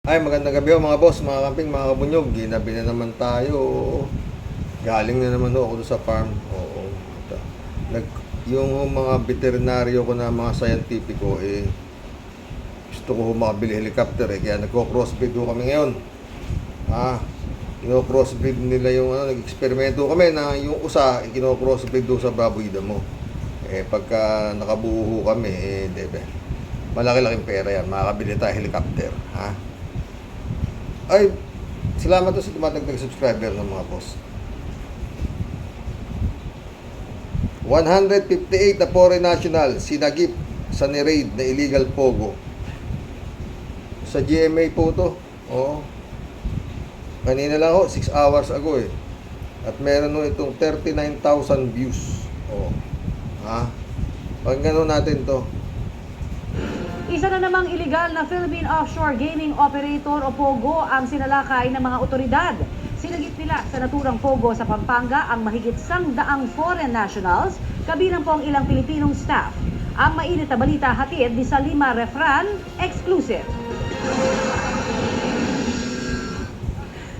Ay, magandang gabi mga boss, mga kamping, mga kabunyog. Ginabi na naman tayo. Galing na naman ako doon sa farm. Oo. Nag, yung mga veterinaryo ko na mga scientifico, gusto ko makabili helicopter Kaya nagko-crossbreed ko kami ngayon. Kino-crossbreed nila yung nag-eksperimento kami na yung usa, kino-crossbreed doon sa baboy damo. Pagka nakabuo kami, debe. Malaki-laking pera yan. Makakabili tayo helicopter. Ay, salamat to sa tumatagdag subscriber ng mga boss. 158 na foreign national sinagip sa ni-raid na illegal pogo. Sa GMA po to. Oo. Kanina lang 6 hours ago At meron itong 39,000 views. Pag gano'n natin to. Isa na namang illegal na Philippine Offshore Gaming Operator o POGO ang sinalakay ng mga otoridad. Sinagip nila sa naturang POGO sa Pampanga ang mahigit 100 foreign nationals, kabilang po ang ilang Pilipinong staff. Ang mainit na balita hatid ni Salima Refran, exclusive.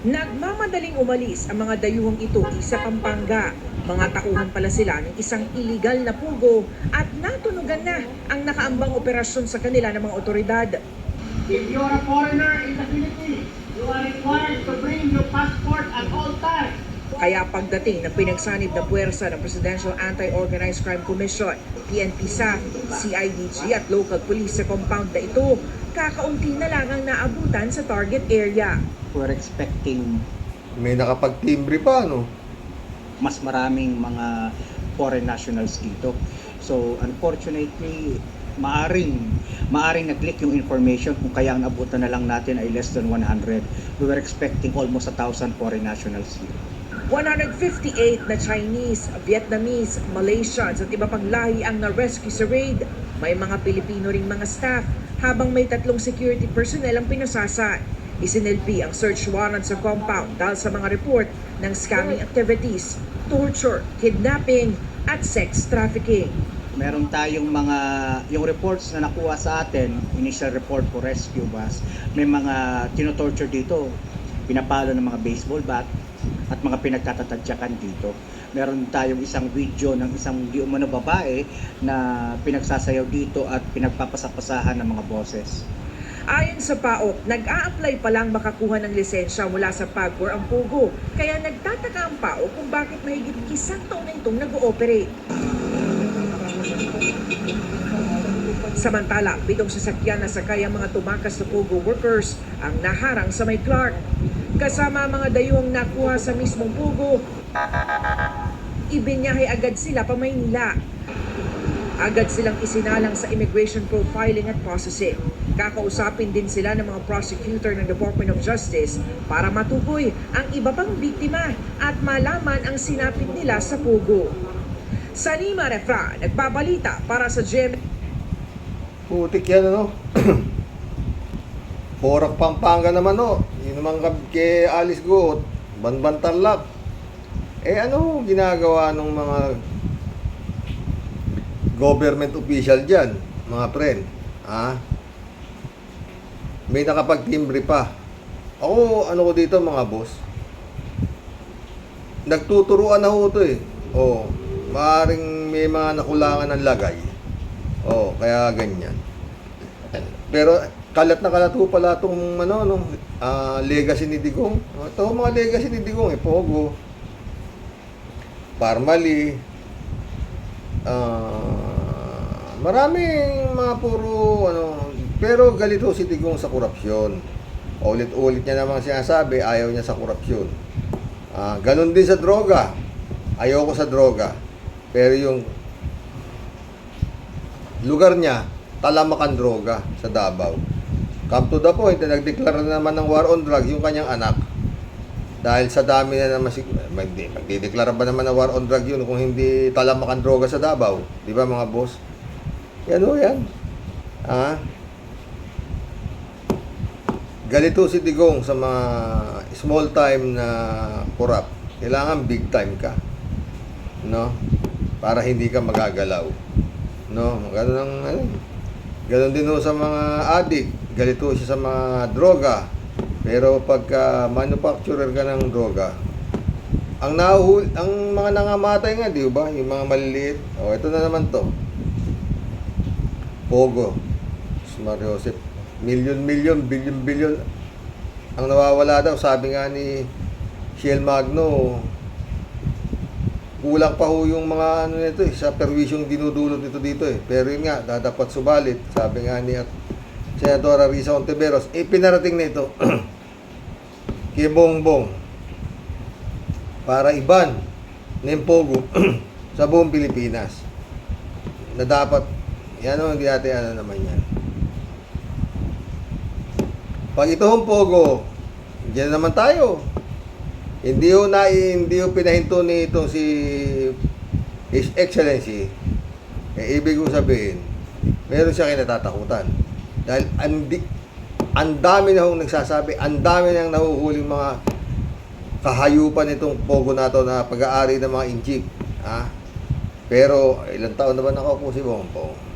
Nagmamadaling umalis ang mga dayuhang ito sa Pampanga. Mga tauhan pala sila ng isang illegal na pugo at natunugan na ang nakaambang operasyon sa kanila ng mga otoridad. If you're a foreigner in the Philippines, you are required to bring your passport at all times. Kaya pagdating ng pinagsanib na puwersa ng Presidential Anti-Organized Crime Commission, PNP-SAF, CIDG at local police sa compound na ito, kakaunti na lang ang naabutan sa target area. We're expecting May nakapag-timbre pa, mas maraming mga foreign nationals dito. So unfortunately, maaring nag-leak yung information kung kaya ang abutan na lang natin ay less than 100. We were expecting almost 1,000 foreign nationals here. 158 na Chinese, Vietnamese, Malaysians at iba pang lahi ang na-rescue sa raid. May mga Pilipino ring mga staff, habang may 3 security personnel ang pinasasan. Isinilbi ang search warrant sa compound dahil sa mga report ng scamming activities, torture, kidnapping at sex trafficking. Meron tayong yung reports na nakuha sa atin, initial report for rescue was, may mga tinotorture dito, pinapalo ng mga baseball bat at mga pinagtatatadyakan dito. Meron tayong isang video ng isang di umano babae na pinagsasayaw dito at pinagpapasapasahan ng mga boses. Ayon sa PAOK, nag-a-apply pa lang makakuha ng lisensya mula sa PAGCOR ang POGO. Kaya nagtataka ang PAOK kung bakit mahigit 1 taon na itong nag-ooperate. Samantala, 7 sasakyan na sakay ang mga tumakas na POGO workers ang naharang sa may Clark. Kasama ang mga dayuhang nakuha sa mismong POGO, ibinyahe agad sila pa Maynila. Agad silang isinalang sa immigration profiling at processing. Kakausapin din sila ng mga prosecutor ng Department of Justice para matukoy ang iba pang biktima at malaman ang sinapit nila sa pugo. Salima Refra, nagbabalita para sa GMA. Putik yan, Porak Pampanga naman, Yun naman kay Alice Goat, Banban Tarlac. Ano ginagawa ng mga government official dyan, mga friend? May nakapag-timbre pa. Ako, ano ko dito, mga boss? Nagtuturuan na ho ito Maaaring may mga nakulangan ng lagay. Kaya ganyan. Pero kalat na kalat ho pala itong legacy ni Digong. Ito mga legacy ni Digong, Pogo, Parmali, maraming mga puro pero galito si Digong sa korupsyon. Ulit-ulit niya namang sinasabi, ayaw niya sa korupsyon. Ganun din sa droga. Ayoko sa droga. Pero yung lugar niya, talamakan droga sa Davao. Come to the point, nagdeklara na naman ng war on drugs yung kanyang anak. Dahil sa dami na naman, magdideklara ba naman ng war on drugs yun kung hindi talamakan droga sa Davao? Di ba mga boss? Yan. Galito si Digong sa mga small time na corrupt. Kailangan big time ka. Para hindi ka magagalaw. Ganun din sa mga addict. galito siya sa mga droga. Pero pagka manufacturer ka ng droga, ang mga nangamatay nga, di ba? Yung mga maliliit. O, ito na naman to. Pogo. Mario Joseph. Milyon, bilyon. Ang nawawala daw, sabi nga ni Shell Magno, kulang pa ho yung mga ano nito sa perwisyong dinudulot nito dito Pero yun nga, dapat subalit, sabi nga ni Senadora Risa Ontiveros, pinarating na ito kay Bongbong para iban ng Pogo sa buong Pilipinas. Na dapat, yan o, hindi natin naman yan. Pag ito hong Pogo, diyan naman tayo. Hindi ho pinahinto ni itong si His Excellency. Ibig kong sabihin, meron siya kinatatakutan. Dahil ang dami na hong nagsasabi, ang dami nang nahuhuling mga kahayupan itong Pogo na to na pag-aari ng mga injik. Pero ilang taon na ba nakaupo si Bongbong?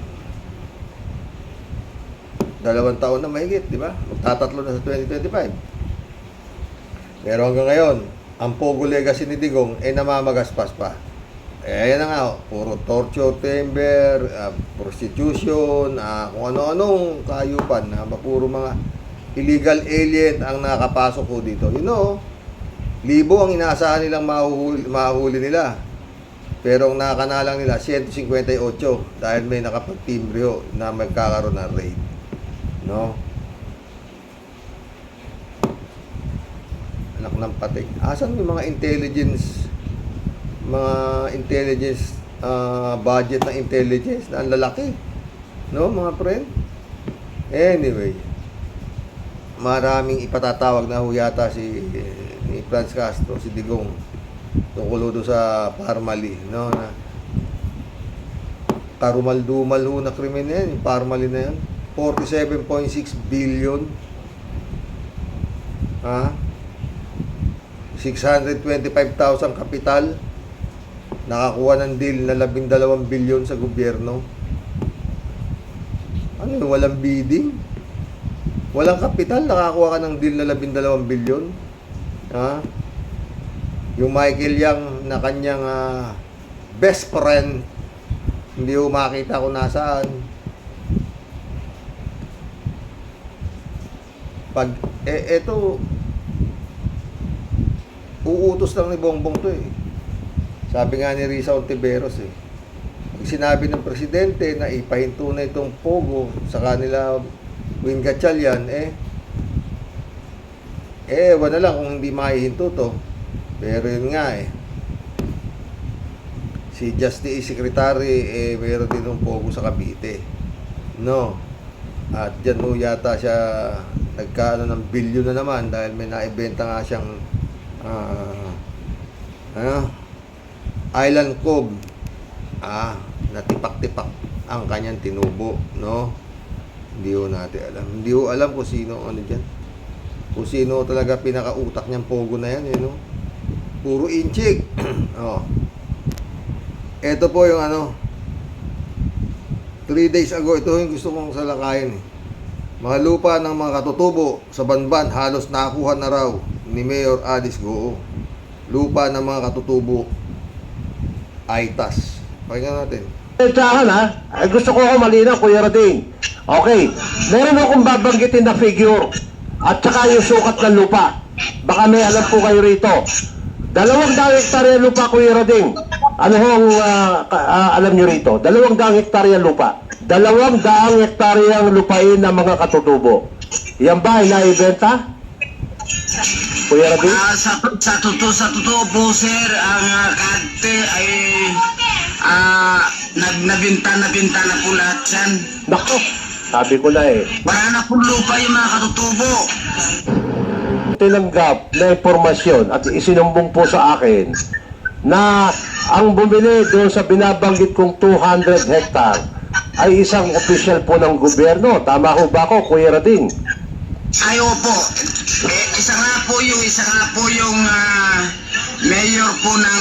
2 taon na mahigit, di ba? Magtatatlo na sa 2025. Pero hanggang ngayon, ang Pogo legacy ni Digong namamagaspas pa. Ayan na nga, puro torture chamber, prostitution, kung ano-anong kahayupan, puro mga illegal alien ang nakapasok ko dito. Libo ang inaasahan nilang mahuli nila. Pero ang nakakanalang nila, 158 dahil may nakapagtimbre na magkakaroon ng raid. Anak ng patik. Asan yung mga intelligence budget ng intelligence na ang lalaki? Mga friend? Anyway, maraming ipatatawag na yata ni Franz Castro, si Digong, tungkol doon sa Parmali, na karumal-dumal na krimen na yan, yung Parmali na yan. 47.6 billion. 625,000 kapital. Nakakuha ng deal na 12 billion sa gobyerno. Ano yun? Walang bidding? Walang kapital, nakakuha ka ng deal na 12 billion. Yung Michael Yang na kanyang best friend, hindi ko makita kung nasaan. Pag eto uutos lang ni Bongbong to Sabi nga ni Risa Ontiveros pag sinabi ng presidente na ipahinto na itong Pogo sa kanila Win Gatchalian wala lang kung hindi maihinto to. Pero yun nga si Justice Secretary mayroon din ng Pogo sa Cavite. At dyan yata siya nagkaano ng bilyon na naman dahil may naibenta nga siyang Island Cove na tipak-tipak ang kanyang tinubo. Hindi natin alam. Hindi alam kung sino dyan. Kung sino talaga pinakautak niyang Pogo na yan puro inchik. Ito po yung 3 days ago, ito yung gusto kong salakayin Mga lupa ng mga katutubo sa Banban halos nakuha na raw ni Mayor Alice Goo. Lupa ng mga katutubo Aitas. Pakinggan natin. Ay gusto ko malinaw, Kuya Rading. Okay, meron akong babanggitin na figure at saka yung sukat ng lupa. Baka may alam po kayo rito. 2 hektarya lupa, Kuya Rading. Ano hong alam nyo rito? 2 hektarya lupa. 200 hektaryang lupain ng mga katutubo. Yan ba ay naibenta? Kuya Rading? Sa totoo po, sir, ang kante ay nabinta na po lahat yan. Nako, sabi ko na Wala na po lupa yung mga katutubo. Tinanggap na impormasyon at isinumbong po sa akin na ang bumili doon sa binabanggit kong 200 hectare ay isang opisyal po ng gobyerno. Tama ho ba ako, Kuya Rading? Ay, opo. Isa nga po yung mayor po ng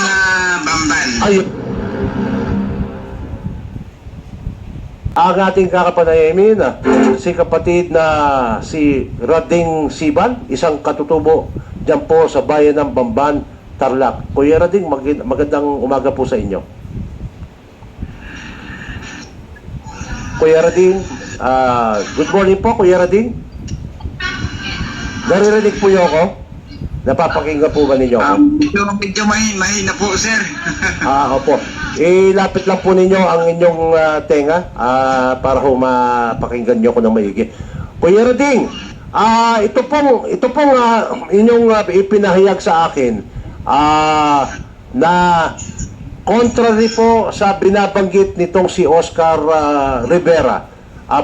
Bamban. Ay, ang ating kakapanayamin, si kapatid na si Rading Siban, isang katutubo dyan po sa bayan ng Bamban, Tarlac. Kuya Rading, magandang umaga po sa inyo. Kuya Rading, good morning po, Kuya Rading. Naririnig po niyo ako? Napapakinggan po ba ninyo ako? Medyo mahina po, sir. Opo. Ilapit lang po ninyo ang inyong tenga para ho mapakinggan nyo ako ng maigi. Kuya Rading, ito pong inyong ipinahayag sa akin na contrary po sa binabanggit nitong si Oscar Rivera.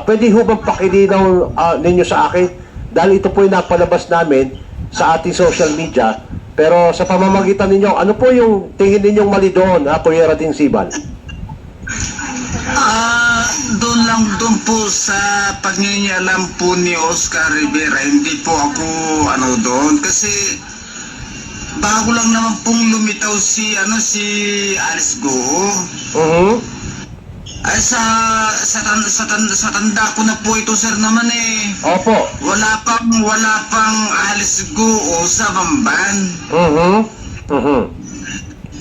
Pwede ho bang pakilinaw ninyo sa akin? Dahil ito po yung napalabas namin sa ating social media. Pero sa pamamagitan ninyo, ano po yung tingin ninyong mali doon, Kuya Rading Siban? Doon po sa pagninyalam po ni Oscar Rivera, hindi po ako doon kasi bago lang naman pong lumitaw si Alice Go. Ay sa tanda ko na po ito, sir, naman Opo. wala pang Alice Go sa Bamban.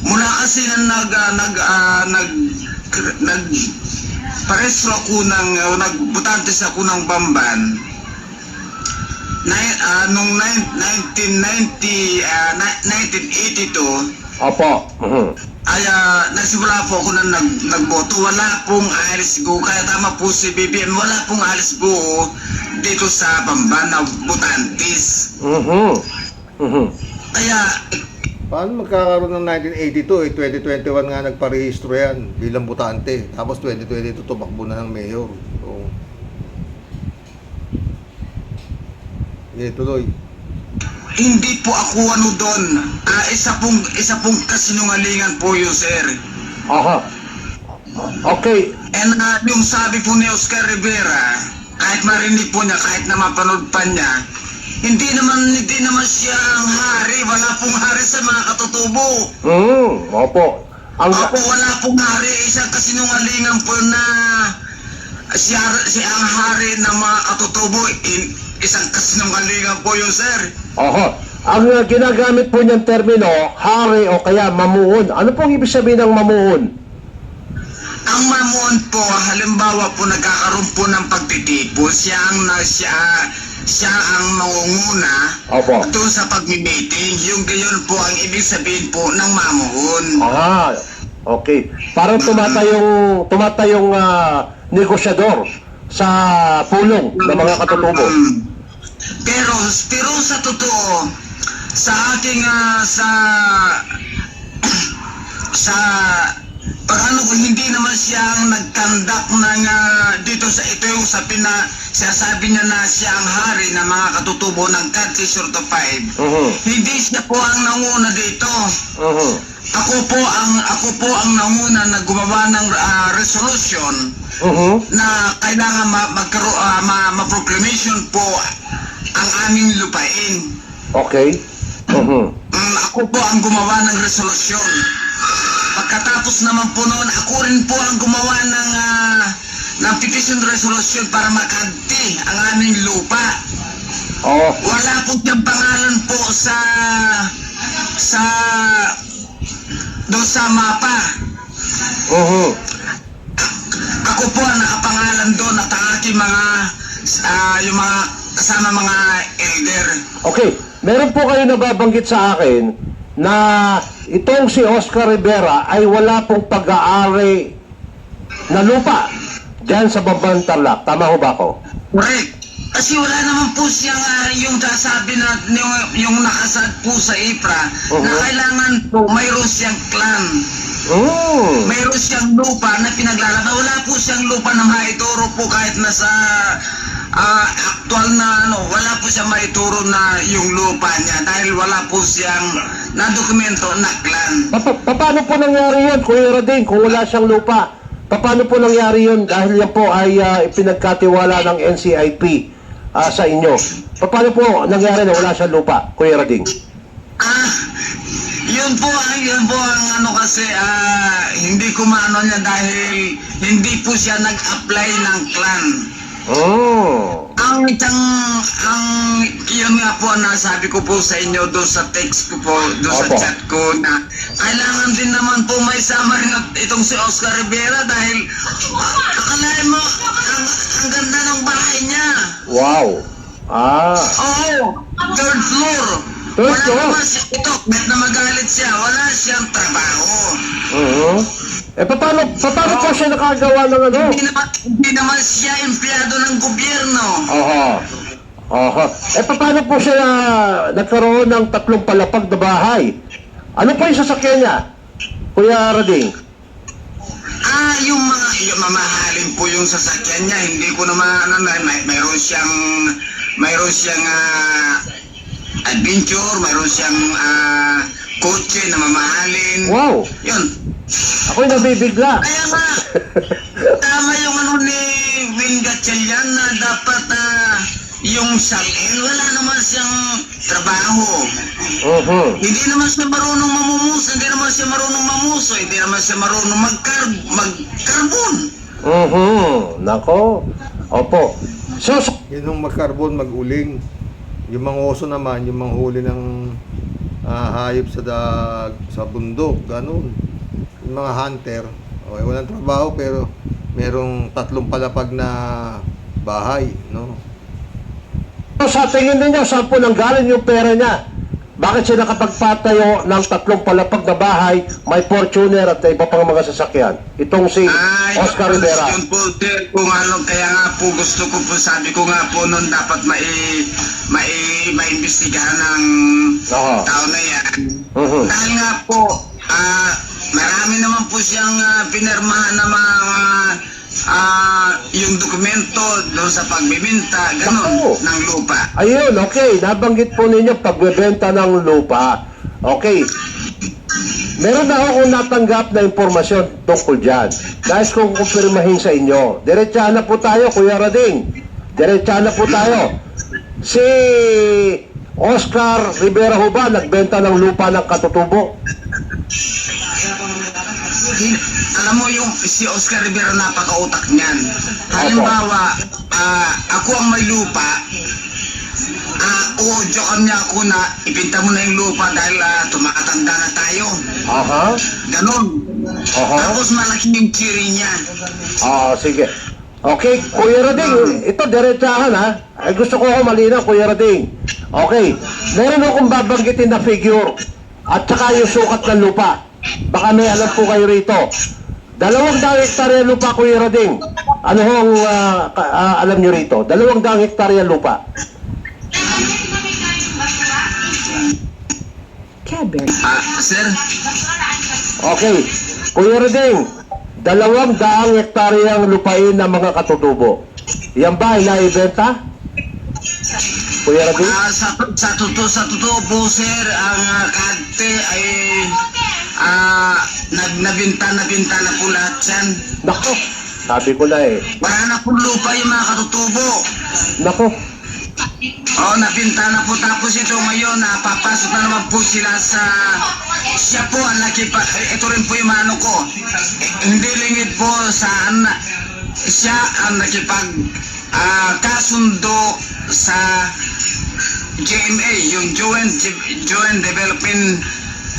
Mula kasi na nagparehistro ako nagbutantes ako ng Bamban noong 1982. Opo. Ay nagsimula po ako na nagboto. Wala pong Alice Go, kaya tama po si BBM, wala pong Alice Go dito sa Bamban na butantes. Kaya Paano magkakaroon ng 1982? 2021 nga nagparehistro yan bilang butante. Tapos 2022 tumakbo na ng mayor. So, tuloy. hindi po ako doon. Isa pong kasinungalingan po yun, sir. Aha. Okay. And yung sabi po ni Oscar Rivera, kahit marinig po niya, kahit na mapanood pa niya, hindi naman siya ang hari. Wala pong hari sa mga katutubo. Opo. Opo, wala pong hari. Isang kasinungalingan po na siya ang hari ng mga katutubo. Isang kasinungalingan po yun, sir. Aha. Ang ginagamit po niyang termino, hari o kaya mamuon. Ano pong ibig sabihin ng mamuon? Ang mamuon po, halimbawa po nagkakaroon po ng pagtitipon, siya ang mangunguna. Opo. Doon sa pagmi-meeting. Yung gayon po ang ibig sabihin po ng mamuon. Okay. Parang tumatayong negosyador sa pulong ng mga katutubo. Pero sa totoo, sa aking paano kung hindi naman siya ang nagkandak ng dito sa ito yung sinasabi niya na siya ang hari ng mga katutubo ng Country Certified. Hindi siya po ang nanguna dito. Ako po ang nanguna na gumawa ng resolution na kailangan ma-proclamation po ang aming lupain. Okay. Ako po ang gumawa ng resolusyon. Pagkatapos naman po noon, ako rin po ang gumawa ng petition resolution para makanti ang aming lupa. Wala po siyang pangalan po doon sa mapa. Ako po ang nakapangalan doon at ang aking yung mga kasama mga elder. Okay. Meron po kayo nababanggit sa akin na itong si Oscar Rivera ay wala pong pag-aari na lupa dyan sa Bamban, Tarlac. Tama ho ba ako? Correct. Kasi wala naman po siyang yung sasabi na yung nakasad po sa IPRA na kailangan po mayroon siyang clan. Mayroon siyang lupa na pinaglalaban. Wala po siyang lupa na maituro po kahit nasa actual na wala po siyang maituro na yung lupa niya dahil wala po siyang na dokumento na clan. Paano po nangyari yun, Kuya Rading, kung wala siyang lupa? Paano po nangyari yun dahil yan po ay ipinagkatiwala ng NCIP sa inyo? Paano po nangyari na wala siyang lupa, Kuya Rading? Yun po ang ano kasi, hindi ko maano niya dahil hindi po siya nag-apply ng clan. Oh. Yun nga po na sabi ko po sa inyo doon sa text ko po, doon sa Opo. chat ko na kailangan din naman po may sama rin itong si Oscar Rivera dahil akalain mo, ang ganda ng bahay niya. Wow. Oo, third floor. Third Wala floor? naman siya, ito, bet na magalit siya, wala siyang trabaho. Paano po siya nakagawa ng ano? Hindi naman siya empleyado ng gobyerno. Aha. Paano po siya nagkaroon ng 3 palapag na bahay? Ano po yung sasakyan niya, Kuya Rading? Yung mamahalin po yung sasakyan niya, hindi ko naman, mayroon siyang adventure, mayroon siyang kotse na mamahalin. Wow. Yun. Ako'y nabibigla. Kaya nga, tama yung ano ni Win Gatchalian na dapat yung Salel, wala naman siyang trabaho. Hindi naman siya marunong mamumuso, hindi naman siya marunong mamuso, hindi naman siya marunong magkarbon. Nako. Opo. So, Yun yung magkarbon, mag-uling. Yung mga oso naman, yung mga huli ng hayop sa bundok, ganun. Yung mga hunter, okay, walang trabaho pero merong 3 palapag na bahay, no? sa tingin ninyo, saan po nanggaling yung pera niya? Bakit siya nakapagpatayo ng 3 palapag na bahay, may Fortuner at iba pang mga sasakyan? Itong si Oscar Rivera. Yun po, sir, kung ano, kaya nga po gusto ko po, sabi ko nga po noon dapat maimbestigahan ng tao na yan. Dahil nga po, marami naman po siyang pinirmahan na mga yung dokumento doon sa pagbibinta, ganun, ng lupa. Ayun, okay. Nabanggit po ninyo pagbebenta ng lupa. Okay. Meron na akong natanggap na impormasyon tungkol dyan. Nais kong kumpirmahin sa inyo. Diretsahan na po tayo, Kuya Rading. Diretsahan na po tayo. Si Oscar Rivera ho ba nagbenta ng lupa ng katutubo? Alam mo yung si Oscar Rivera, napakautak niyan. Halimbawa, ako ang may lupa, uudyokan niya ako na ipinta mo na yung lupa dahil tumatanda na tayo. Ganon. Tapos malaki yung chiri niya. Sige. Okay, Kuya Rading, ito diretsahan ha. Ay, gusto ko malinaw, Kuya Rading. Okay, meron akong babanggitin na figure at saka yung sukat ng lupa. Baka may alam po kayo rito. 200 hektarya lupa, Kuya Rading. Ano hong alam nyo rito? 200 hektarya lupa. Cadbury. Sir? Okay, Kuya Rading, 200 hektaryang lupain ng mga katutubo. Yan ba ay naibenta? Kuya Rading? Sa totoo po, sir, ang kante ay nabinta na po lahat yan. Nako, sabi ko na eh. Wala na po lupa yung mga katutubo. Nako. Nabinta na po, tapos ito ngayon, papasok na naman po sila siya po ang ito rin po yung ano ko. Hindi lingid po saan siya ang kasundo sa GMA, yung Joint Development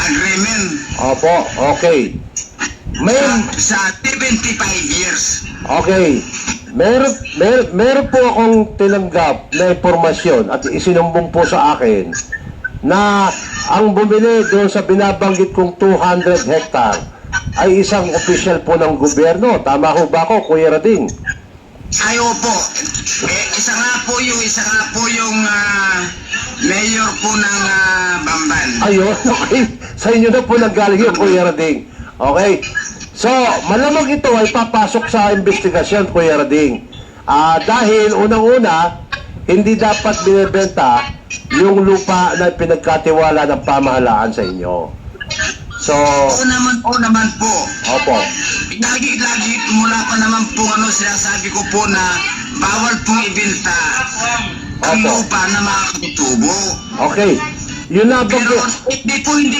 Agreement. Opo, okay. Sa 75 years. Okay. Meron po akong tinanggap na impormasyon at isinumbong po sa akin na ang bumili doon sa binabanggit kong 200 hektar ay isang official po ng gobyerno. Tama ho ba ako, Kuya Rading? Opo. Isa nga po yung mayor po ng Bamban. Ayun, okay. Sa inyo na po nanggaling yung Kuya Rading. Okay. So, malamang ito ay papasok sa investigasyon, Kuya Rading. Dahil unang-una, hindi dapat binibenta yung lupa na pinagkatiwala ng pamahalaan sa inyo. So, Oo naman po. opo. Lagi mula pa naman po sinasabi ko po na bawal pong ibenta ang Opo. lupa na mga katutubo. Okay. Yung nabag... Pero hindi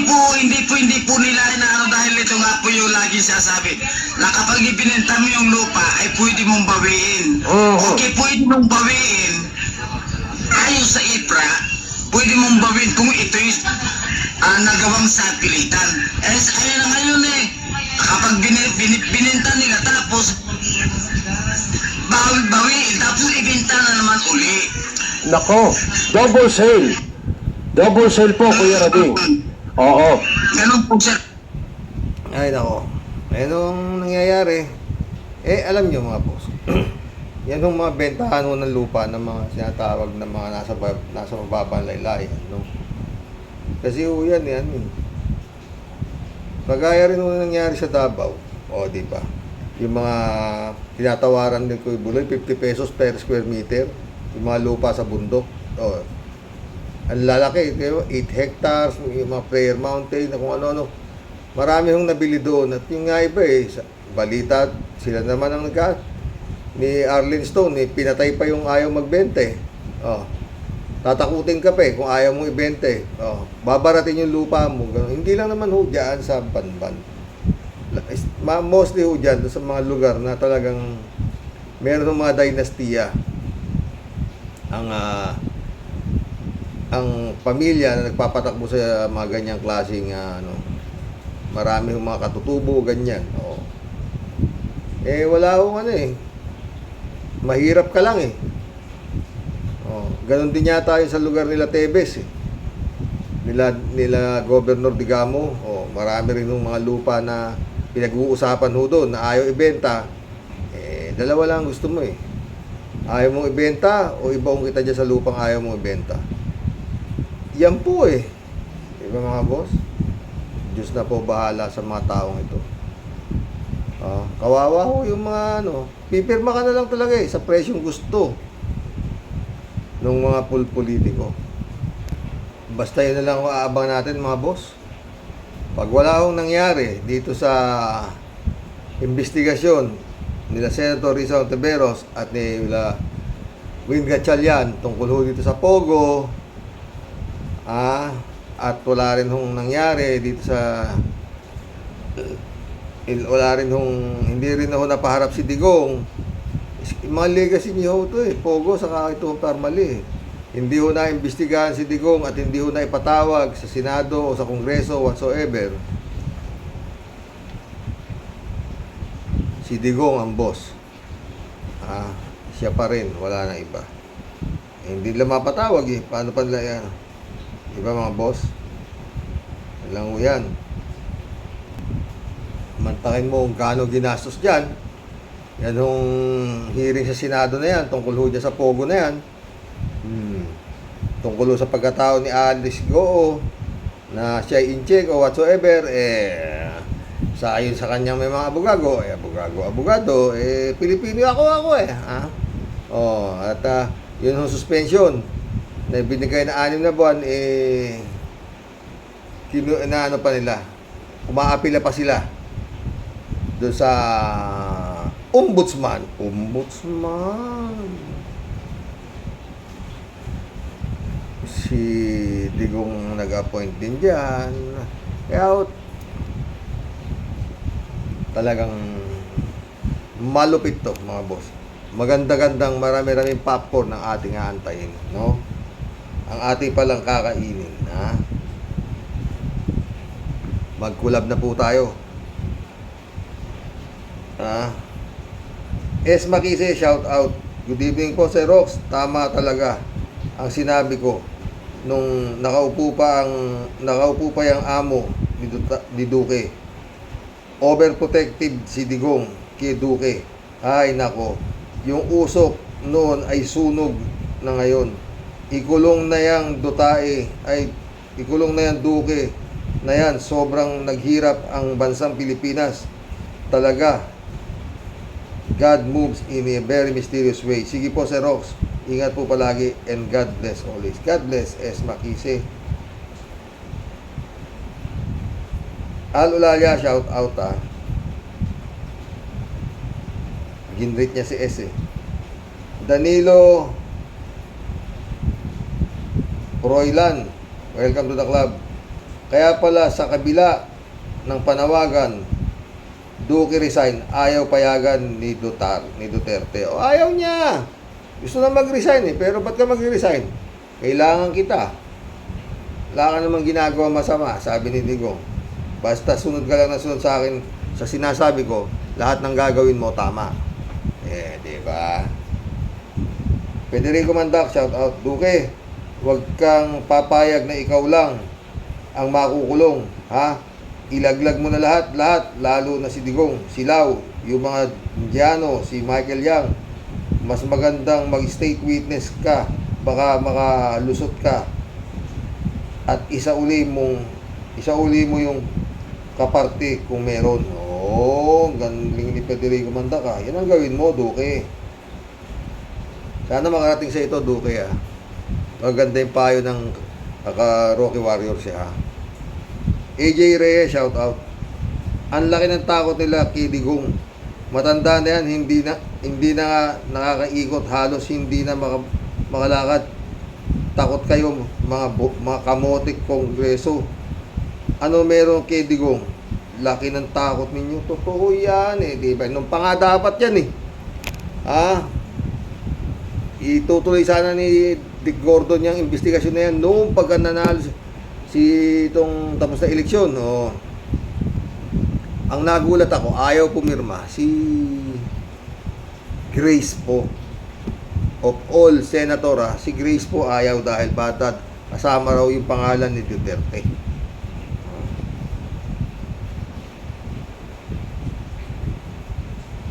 po nila inaano dahil ito nga po yung lagi sasabi na kapag ibinenta mo yung lupa ay pwede mong bawiin. Okay, pwede mong bawiin. Ayon sa IPRA, pwede mong bawiin kung ito yung nagawang sapilitan. Ayun na ngayon eh. Kapag bininta nila tapos bawiin tapos ibenta na naman uli. Nako, double sale. Double sale po, Kuya Rading. Oo. Ganun po sir. Ay, nako. Anong nangyayari? Alam nyo mga boss. Yan yung mga bentahan ho ng lupa ng mga sinatawag na mga nasa mababang laylayan, no? Kasi ho yan. Pagaya rin ho nangyari sa Davao. O, di ba? Yung mga tinatawaran din ko yung buloy, 50 pesos per square meter. Yung mga lupa sa bundok. O, ang lalaki, 8 hectares, yung mga Prayer Mountain, na kung ano-ano. Marami hong nabili doon. At yung nga iba balita, sila naman ang ni Arlene Stone, pinatay pa yung ayaw magbente. Tatakutin ka pa kung ayaw mong ibente. Babaratin yung lupa mo. Ganun. Hindi lang naman ho dyan sa Banban. Mostly ho dyan sa mga lugar na talagang meron ng mga dinastiya. Ang pamilya na nagpapatakbo sa mga ganyang klaseng marami yung mga katutubo, ganyan. Wala akong mahirap ka lang ganon din yata yung sa lugar nila Tebes nila Governor Digamo. Marami rin yung mga lupa na pinag-uusapan ho doon na ayaw ibenta. Dalawa lang gusto mo ayaw mong ibenta o ibaong kita dyan sa lupang ayaw mong ibenta. Yan po diba mga boss? Diyos na po bahala sa mga taong ito. Kawawa ho yung mga pipirma ka na lang talaga sa presyong gusto ng mga politiko. Basta yun na lang aabang natin mga boss. Pag wala hong nangyari dito sa investigasyon nila Senator Risa Ontiveros at nila Win Gatchalian tungkol ho dito sa Pogo, at wala rin hong nangyari dito sa hindi rin ho napaharap si Digong. Mga legacy niyo to Pogo saka ito Parmali. Hindi ho na imbestigahan si Digong at hindi ho na ipatawag sa Senado o sa Kongreso whatsoever. Si Digong ang boss. Siya pa rin, wala na iba. Hindi lang mapatawag Paano pa nila yan? Diba mga boss? Alam mo yan. Mantakin mo kung gaano ginastos dyan. Yan yung hearing sa Senado na yan. Tungkol ho dyan sa Pogo na yan. Tungkol ho sa pagkatao ni Alice Goo na siya in-check o whatsoever. Sa ayon sa kanyang may mga abogado. Pilipino ako At yun yung suspension na binigay na 6 na buwan, pa nila. Umaapila pa sila doon sa Ombudsman. Si Digong nag-appoint din dyan. Kaya talagang malupit to mga boss. Maganda-gandang marami-raming popcorn ang ating aantayin, no? Ang ating palang kakainin, Mag-collab na po tayo. Makise, shout out. Good evening po Sir Rox. Tama talaga ang sinabi ko nung nakaupo pa yung amo ni Duque. Overprotective si Digong kay Duque. Ay nako, yung usok noon ay sunog na ngayon. Ikulong na yang Duque na yan. Sobrang naghirap ang bansang Pilipinas. Talaga. God moves in a very mysterious way. Sige po Sir Rox, ingat po palagi and God bless always. God bless Makise. Al Ulalia, shout out ginrit niya si S Danilo Proilan, Welcome to the club. Kaya pala sa kabila ng panawagan, Duque resign, ayaw payagan ni Duterte. O, ayaw niya. Gusto na mag-resign eh, pero ba't ka mag-resign? Kailangan kita. Wala ka namang ginagawa masama, sabi ni Digong. Basta sunod ka lang na sunod sa akin sa sinasabi ko, lahat ng gagawin mo tama. Di ba? Federico Mandak, shout out. Duque, huwag kang papayag na ikaw lang ang makukulong, ha? Ilaglag mo na lahat, lalo na si Digong, si Lau, yung mga Indiano, si Michael Yang. Mas magandang mag-state witness ka, baka makalusot ka. At isauli mo yung kaparte kung meron. Galing ni Federico Mandak, ha? Yan ang gawin mo, Duque. Sana makarating sa ito, Duque, ha? Maganda yung payo ng Rocky Warriors, ha? AJ Reyes, shout out. Ang laki ng takot nila kay Digong. Matanda na yan, hindi na nakakaikot, halos hindi na makalakad. Takot kayo, mga kamotik kongreso. Ano meron kay Digong? Laki ng takot ninyo. Totoo yan eh, di ba? Nung pa nga dapat yan eh. Itutuloy sana ni Dick Gordon yung investigasyon na yan noong pagka nanalo itong tapos na eleksyon. Ang nagulat ako, ayaw pumirma si Grace po. Of all senator, si Grace po ayaw dahil batad kasama raw yung pangalan ni Duterte.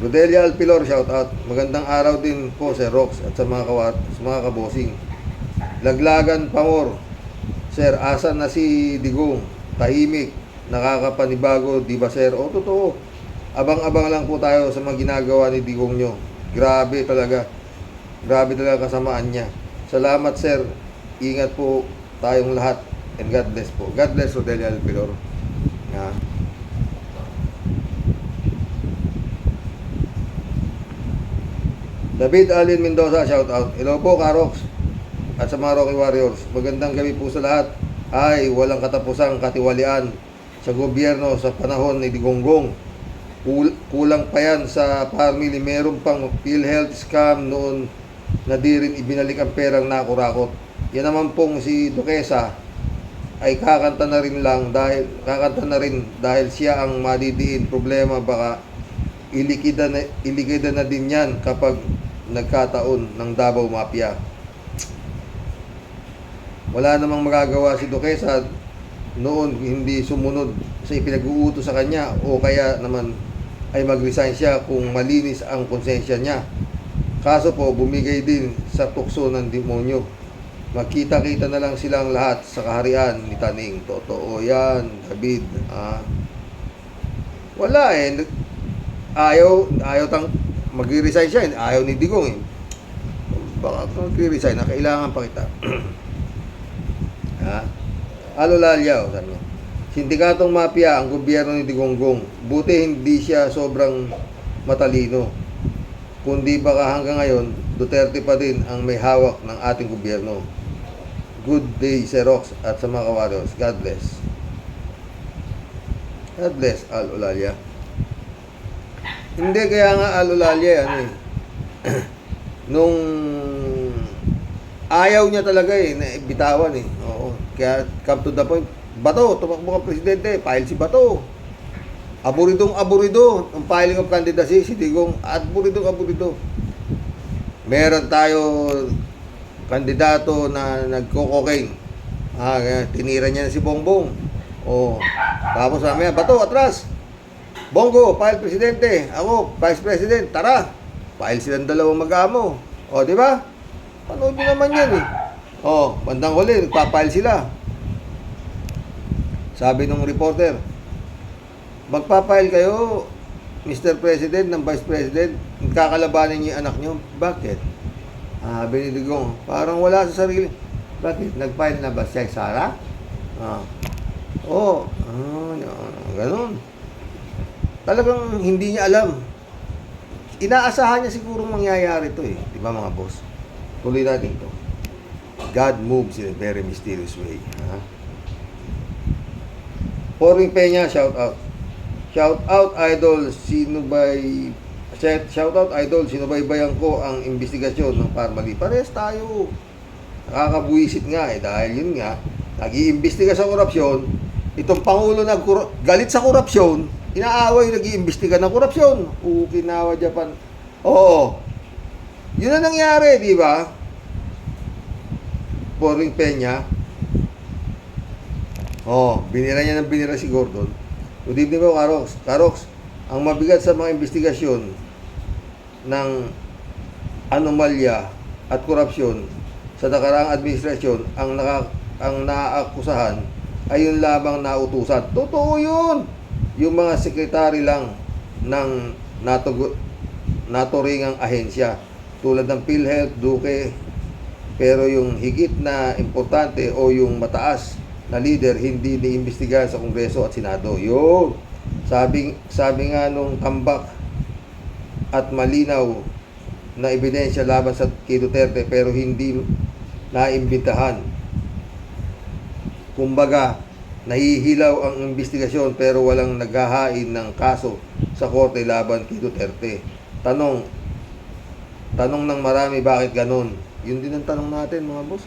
Rodelia Alpilor, shout out. Magandang araw din po sa Rox at sa mga kabosing. Laglagan Pamor, sir, asan na si Digong? Tahimik, nakakapanibago, di ba sir? O, totoo. Abang-abang lang po tayo sa mga ginagawa ni Digong nyo. Grabe talaga kasamaan niya. Salamat sir. Ingat po tayong lahat. And God bless po. God bless Rodelia Alpilor. David Alin Mendoza, shout out. Hello po, Karox. At sa mga Rocky Warriors. Magandang gabi po sa lahat. Ay, walang katapusang katiwalian sa gobyerno sa panahon ni Digonggong. Kulang pa yan sa family. Meron pang PhilHealth scam noon na di rin ibinalik ang perang nakurakot. Yan naman pong si Duquesa ay kakanta na rin dahil siya ang madidiin. Problema baka ilikida na din yan kapag nagkataon ng Davao Mafia. Wala namang magagawa si Duquesa noon hindi sumunod sa ipinag-uutos sa kanya, o kaya naman ay mag-resign siya kung malinis ang konsensya niya. Kaso po, bumigay din sa tukso ng demonyo. Magkita-kita na lang silang lahat sa kaharian ni Taning. Totoo yan, David. Wala eh. Ayaw mag-resign siya. Ayaw ni Digong eh. Baka mag-resign na kailangan pa kita. Alolalyaw, sabi niya. Sindikatong mafia ang gobyerno ni Digonggong. Buti hindi siya sobrang matalino. Kundi baka hanggang ngayon, Duterte pa din ang may hawak ng ating gobyerno. Good day, Xerox, at sa mga kawaros. God bless. God bless, Alolalya. Hindi, kaya nga Alolalya, nung ayaw niya talaga na bitawan eh. Oo. Kaya come to the point, Bato, tumakbo ka presidente, file si Bato. Aburido ang filing of candidacy, si Digong, aburido. Meron tayo kandidato na nagko-cocaine. Tinira niya na si Bongbong. Tapos mamaya, Bato, atras. Bongo, file presidente. Ako, vice president. Tara. File silang dalawang mag-amo. Di ba? Panood nyo naman yan eh. Bandang huli, nagpa-file sila. Sabi nung reporter, magpa-file kayo, Mr. President, ng Vice President, kakalabanin niyo yung anak niyo. Bakit? Binidigong, parang wala sa sarili. Bakit? Nag-file na ba siya, Sara? Ganun. Talagang hindi niya alam. Inaasahan niya siguro mangyayari ito eh. Di ba mga boss? Tuloy natin ito. God moves in a very mysterious way. Ha? Poring Peña, shout out. Shout out idol, sinubaybayan ko ang investigasyon ng Parmali. Pares tayo. Nakakabuisit nga dahil yun nga, nag-iimbestiga sa korupsyon, itong Pangulo galit sa korupsyon, inaaway nag-iimbestiga ng korupsyon. Okinawa, Japan. Oo. Yun ang nangyari, di ba? Poring Peña. Binira niya ng binira si Gordon. Good evening po, Karox. Karox, ang mabigat sa mga investigasyon ng anomalya at korupsyon sa nakaraang administrasyon, ang naaakusahan ay yung lamang nautusan. Totoo yun! Yung mga sekretary lang ng naturingang ahensya tulad ng PhilHealth, Duque, pero yung higit na importante o yung mataas na leader hindi niimbestigahan sa Kongreso at Senado. Yun! Sabi nga nung tambak at malinaw na ebidensya laban sa kay Duterte pero hindi naimbitahan. Kumbaga, nahihilaw ang investigasyon pero walang naghahain ng kaso sa korte laban kay Duterte. Tanong ng marami, bakit ganun? Yun din ang tanong natin, mga boss.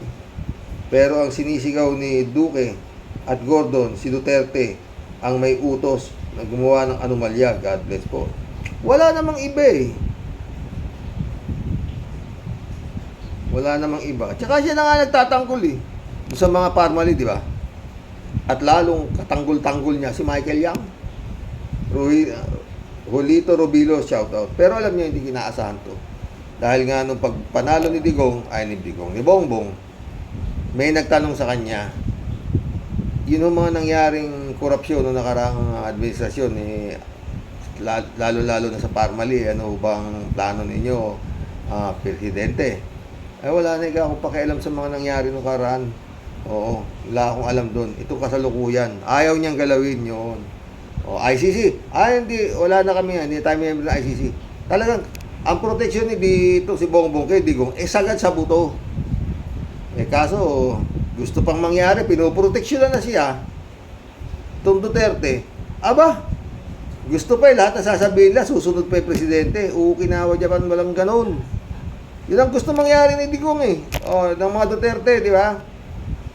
Pero ang sinisigaw ni Duque at Gordon, si Duterte ang may utos na gumawa ng anomalya. God bless po. Wala namang iba eh. Wala namang iba. Tsaka siya na nga nagtatanggol eh. Sa mga Parmali, di ba? At lalong katanggol-tanggol niya si Michael Yang. Julito Robilo, shout out. Pero alam niyo, hindi kinaasahan to. Dahil nga nung pagpanalo ni Bongbong, may nagtanong sa kanya, yun ang mga nangyaring korupsyon noong nakaraang administrasyon, lalo-lalo na sa Parmali, ano bang plano ninyo, Presidente? Wala na akong pakialam sa mga nangyari noong karaan. Oo, wala akong alam doon. Ito kasalukuyan. Ayaw niyang galawin yun. ICC. Hindi, wala na kami yan. Hindi tayo member ng ICC. Talagang, ang protection ni dito si Bongbong kay Digong, sagad sa buto. Kaso, gusto pang mangyari, pinoproteksyonan na siya. Itong Duterte, gusto pa lahat na sasabihin nila, susunod pa yung presidente. Okinawa, Japan, walang ganun. Yun ang gusto mangyari ni Digong ng mga Duterte, di ba?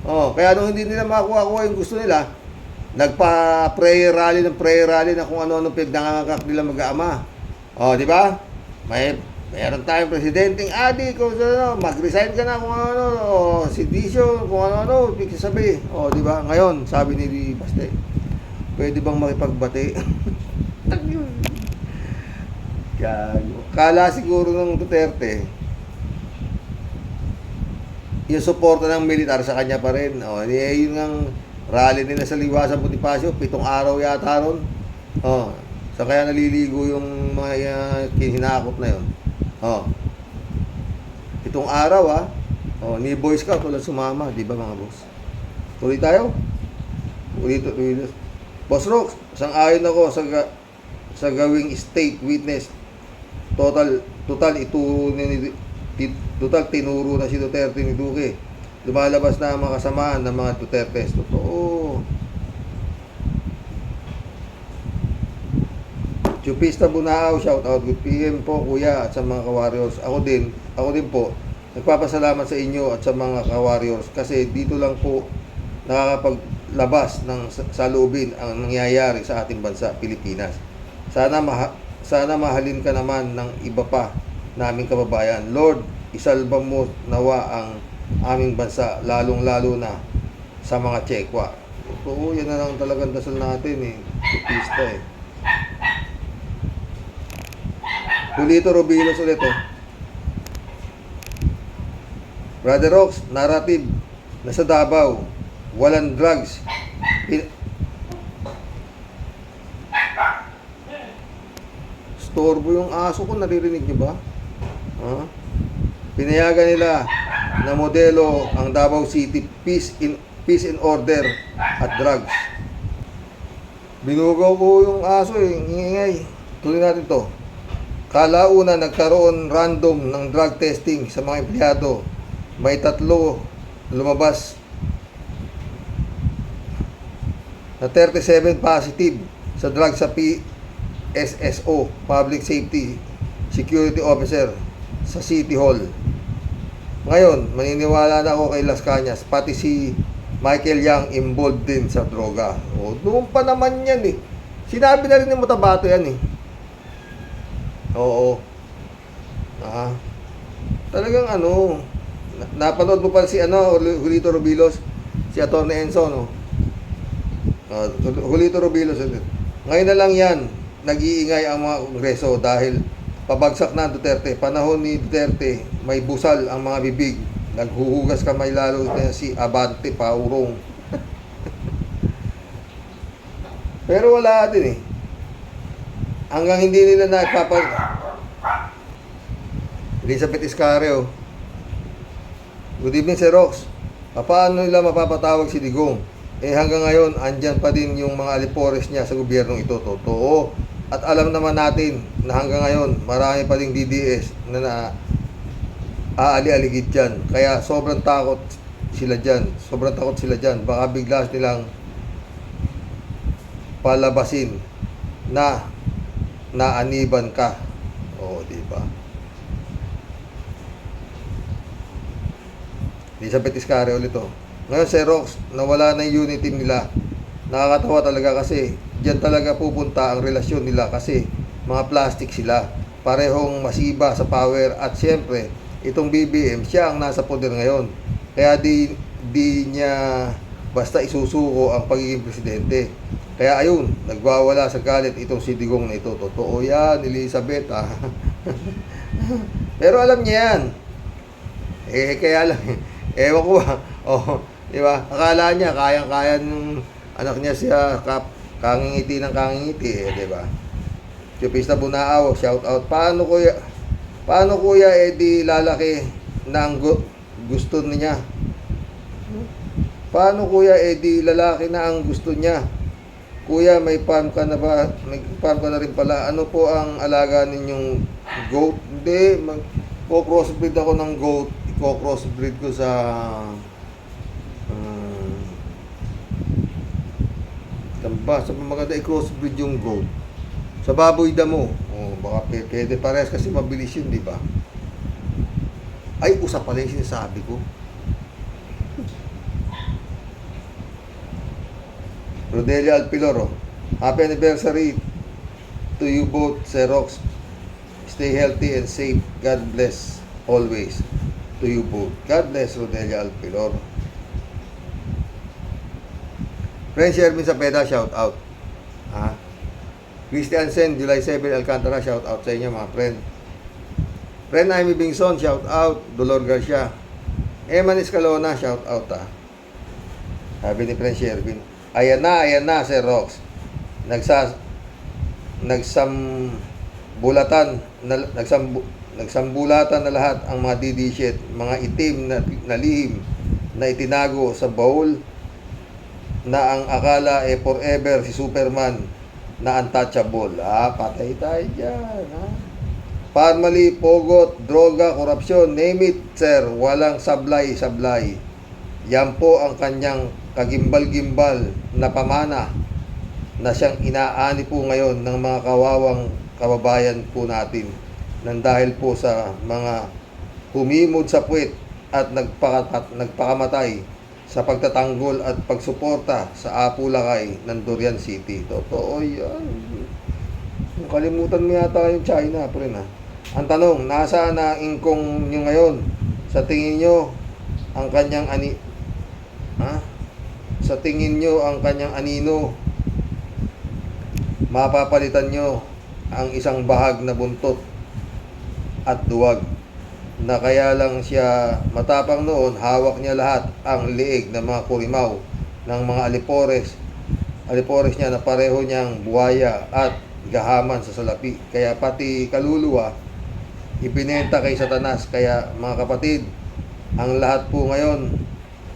Kaya nung hindi nila makuha yung gusto nila, nagpa-prayer rally na kung ano-ano pinagdangangakak nila mag-aama. Di ba? Mayroon tayong presidenteng kung mag-resign ka na kung ano, sedisyon, kung ano, sabi. Di ba? Ngayon, sabi ni Baste, pwede bang makipagbati? Kala siguro ng Duterte, yung suporta ng militar sa kanya pa rin. Yun ang rally nila sa Liwasan Bonifacio, 7 araw yata ron. So kaya naliligo yung mga hinakot na yun. 7 araw ni Boy Scout wala sumama, di ba mga boss? Tuloy tayo. Tuloy. Boss Rox, sang-ayon ako sa gawing state witness. Total tinuro na si Duterte ni Duque. Lumalabas na ang mga kasamaan ng mga Duterte. Totoo. Chupista Bunao, shout out. Good PM po kuya at sa mga ka-warriors. Ako din po nagpapasalamat sa inyo at sa mga ka-warriors kasi dito lang po nakakapaglabas ng saloobin ang nangyayari sa ating bansa, Pilipinas. Sana mahalin ka naman ng iba pa naming kababayan. Lord, isalba mo nawa ang aming bansa, lalong-lalo na sa mga Tsekwa. Oo, yan na lang talagang dasal natin Chupista Julito Robilos ulit Brother Rox, narrative na sa Davao, walang drugs. Storbo yung aso ko, naririnig niyo ba? Pinayagan nila na modelo ang Davao City, peace and order at drugs. Binugaw ko yung aso ingay. Tuloy natin to. Kalauna nagkaroon random ng drug testing sa mga empleyado. May 3 lumabas na 37 positive sa drug sa PSSO, Public Safety Security Officer sa City Hall. Ngayon, maniniwala na ako kay Las Cañas, pati si Michael Yang involved din sa droga. O, noon pa naman yan eh. Sinabi na rin ni Mutabato yan eh. Oo. Talagang ano, napanood mo pa si Julito Robilos, si Atty. Enzo, no? Julito Robilos. Ngayon na lang yan, nag-iingay ang mga kongreso dahil pabagsak na Duterte. Panahon ni Duterte, may busal ang mga bibig. Naghuhugas kamay lalo na si Abante Paurong. Pero wala din eh. Hanggang hindi nila Elizabeth Iscareo. Good evening, Sir Rox. Paano nila mapapatawag si Digong? Eh hanggang ngayon, andyan pa din yung mga alipores niya sa gobyernong ito. Totoo. At alam naman natin na hanggang ngayon, marami pa ding DDS na aali-aligid dyan. Kaya sobrang takot sila dyan. Baka bigla nilang palabasin na naaniban ka. Oo, di ba? Elizabeth Iscareo ulit to. Ngayon, Sir Rox, nawala na yung unity nila. Nakakatawa talaga kasi diyan talaga pupunta ang relasyon nila kasi mga plastic sila. Parehong masiba sa power at siyempre, itong BBM, siya ang nasa poder ngayon. Kaya di niya basta isusuko ang pagiging presidente. Kaya ayun, nagwawala sa galit itong si Digong na ito. Totoo yan, Elizabeth. Pero alam niya yan. Kaya lang, ewan ko ba. Di ba? Akala niya, kayang-kaya ng anak niya siya, kangingiti ng kangingiti, di ba? Chupista Bunaaw, shout out. Paano kuya di lalaki na ang gusto niya? Paano kuya di lalaki na ang gusto niya? Kuya, may farm ka na ba? May farm ka na rin pala. Ano po ang alaga ninyong goat? Hindi, crossbreed ako ng goat. Crossbreed ko sa sa maganda i-crossbreed yung goat. Sa baboy damo. Baka pwede parehas kasi mabilis yun, di ba? Ay, usap pala yung sinasabi ko. Rodelia Alpiloro, happy anniversary to you both, Sir Rox. Stay healthy and safe. God bless always to you both. God bless, Rodelia Alpiloro. Friend Shermin Sapeda, shout out. Christian Sen, July 7, Alcantara, shout out sa inyo mga friend. Friend Amy Bingson, shout out. Dolor Garcia. Eman Escalona, shout out Sabi ni Friend Shermin, ayan na, Sir Rox. Nagsambulatan na lahat ang mga DD-shit, mga itim na lihim na itinago sa baul na ang akala forever si Superman na untouchable. Patay tayo dyan. Parmali, pogot, droga, korupsyon, name it, sir. Walang sablay. Yan po ang kanyang kagimbal-gimbal na pamana na siyang inaani po ngayon ng mga kawawang kababayan po natin nang dahil po sa mga humimod sa puwet at nagpakamatay sa pagtatanggol at pagsuporta sa Apulakay ng Durian City. Totoo yan. Kalimutan mo yata yung China, pre na. Ang tanong, nasaan na ingkong nyo ngayon? Sa tingin nyo, ang kanyang Sa tingin nyo, ang kanyang anino, mapapalitan nyo ang isang bahag na buntot at duwag na kaya lang siya matapang noon, hawak niya lahat ang liig ng mga kurimaw ng mga alipores niya na pareho niyang buhaya at gahaman sa salapi. Kaya pati kaluluwa ibinenta kay Satanas. Kaya mga kapatid, ang lahat po ngayon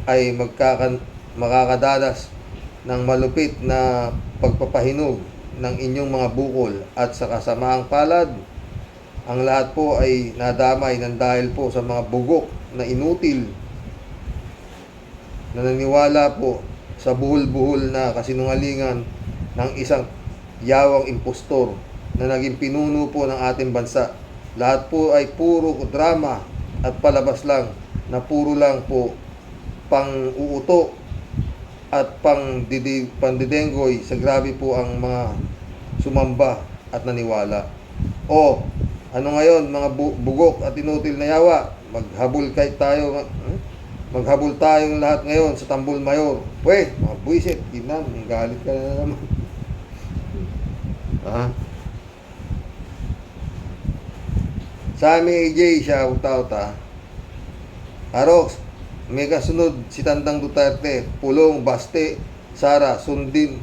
ay makakadanas ng malupit na pagpapahinog ng inyong mga bukol at sa kasamaang palad. Ang lahat po ay nadamay ng dahil po sa mga bugok na inutil na naniwala po sa buhol-buhol na kasinungalingan ng isang yawang impostor na naging pinuno po ng ating bansa. Lahat po ay puro drama at palabas lang na puro lang po pang-uuto at pandidenggoy sa grabe po ang mga sumamba at naniwala. O, ano ngayon mga bugok at inutil na yawa, maghabol tayong lahat ngayon sa Tambol Mayor. Pwede, mga buwisit, ginan, galit ka na naman. Sa aming AJ, shout out Arox, may kasunod si Tandang Duterte, Pulong, Baste, Sara, sundan